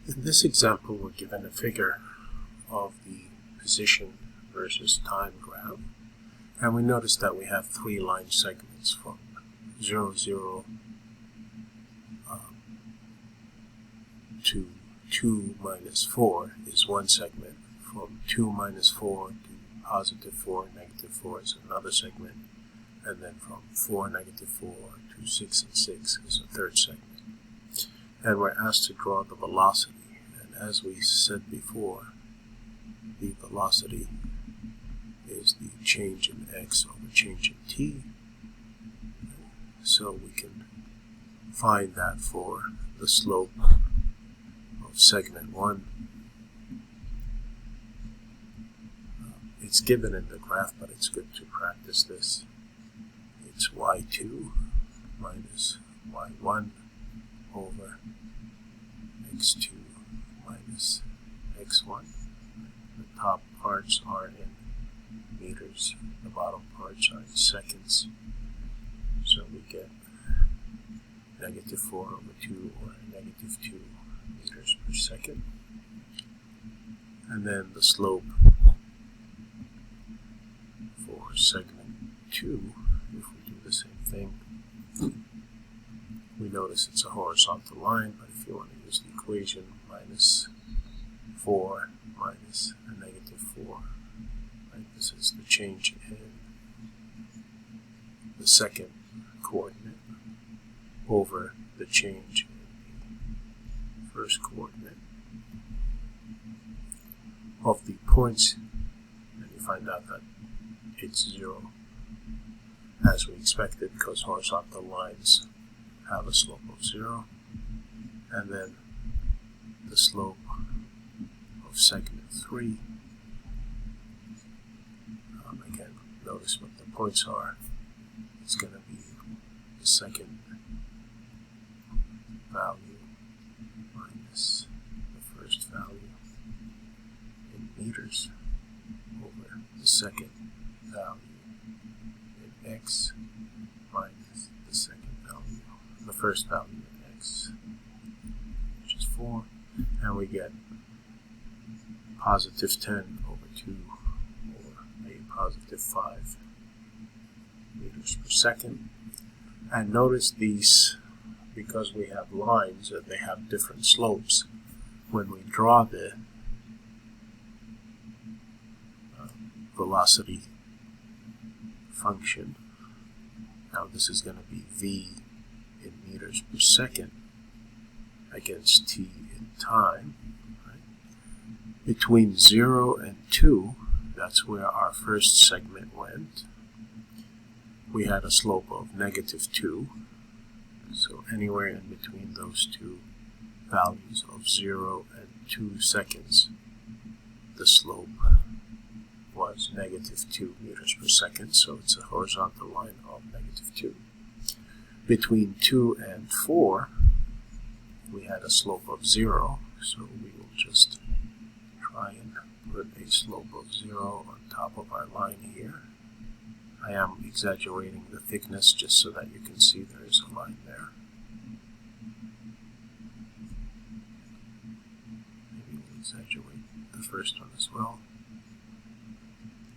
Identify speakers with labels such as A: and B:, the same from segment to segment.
A: In this example, we're given a figure of the position versus time graph, and we notice that we have three line segments from 0, 0 to 2 minus 4 is one segment. From 2 minus 4 to positive 4, negative 4 is another segment. And then from 4, negative 4 to 6 and 6 is a third segment. And we're asked to draw the velocity. And as we said before, the velocity is the change in x over change in t. So we can find that for the slope of segment 1. It's given in the graph, but it's good to practice this. It's y2 minus y1 over x2 minus x1. The top parts are in meters, the bottom parts are in seconds. So we get negative 4 over 2 or negative 2 meters per second. And then the slope for segment 2, if we do the same thing, we notice it's a horizontal line, but if you want to use the equation, minus 4 minus a negative 4, right? This is the change in the second coordinate over the change in the first coordinate of the points, and you find out that it's 0 as we expected, because horizontal lines have a slope of 0. And then the slope of segment 3, again, notice what the points are. It's going to be the second value minus the first value in meters over the second value in x minus the second value, the first value in x, which is 4, and we get positive 10 over 2 or a positive 5 meters per second. And notice these, because we have lines and they have different slopes, when we draw the velocity function, now this is going to be v in meters per second against t in time, right? Between 0 and 2, that's where our first segment went. We had a slope of negative 2, so anywhere in between those two values of 0 and 2 seconds, the slope was negative 2 meters per second, so it's a horizontal line of negative 2. Between 2 and 4, we had a slope of 0, so we will just try and put a slope of 0 on top of our line here. I am exaggerating the thickness just so that you can see there is a line there. Maybe we'll exaggerate the first one as well.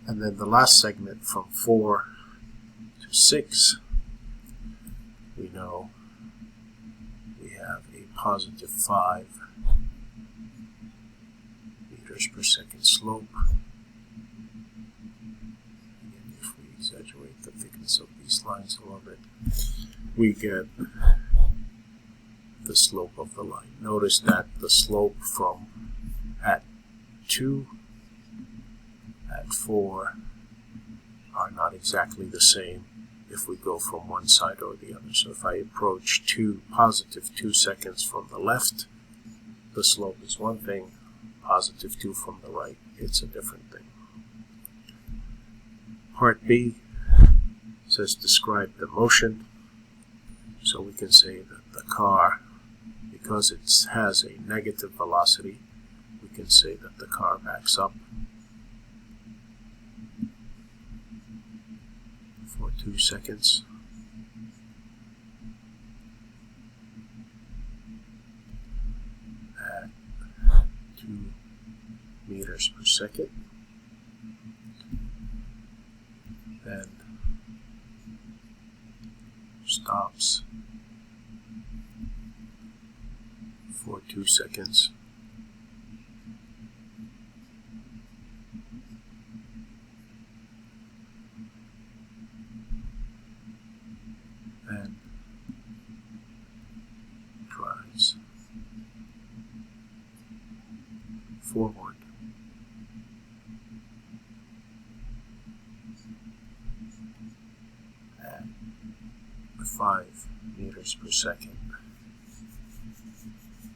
A: And then the last segment from 4 to 6, we know we have a positive 5 meters per second slope. Again, if we exaggerate the thickness of these lines a little bit, we get the slope of the line. Notice that the slope from at 2 at 4 are not exactly the same if we go from one side or the other. So if I approach positive 2 seconds from the left, the slope is one thing. Positive 2 from the right, it's a different thing. Part B says describe the motion. So we can say that the car, because it has a negative velocity, we can say that the car backs up for 2 seconds. At meters per second. Then stops for 2 seconds. And tries forward at 5 meters per second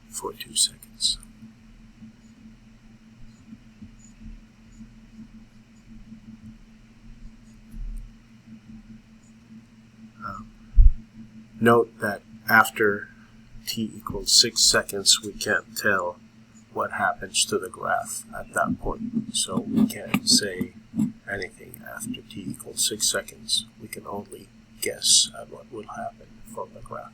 A: for 2 seconds. Note that after t equals 6 seconds, we can't tell what happens to the graph at that point. So we can't say anything after t equals 6 seconds. We can only guess at what will happen from the graph.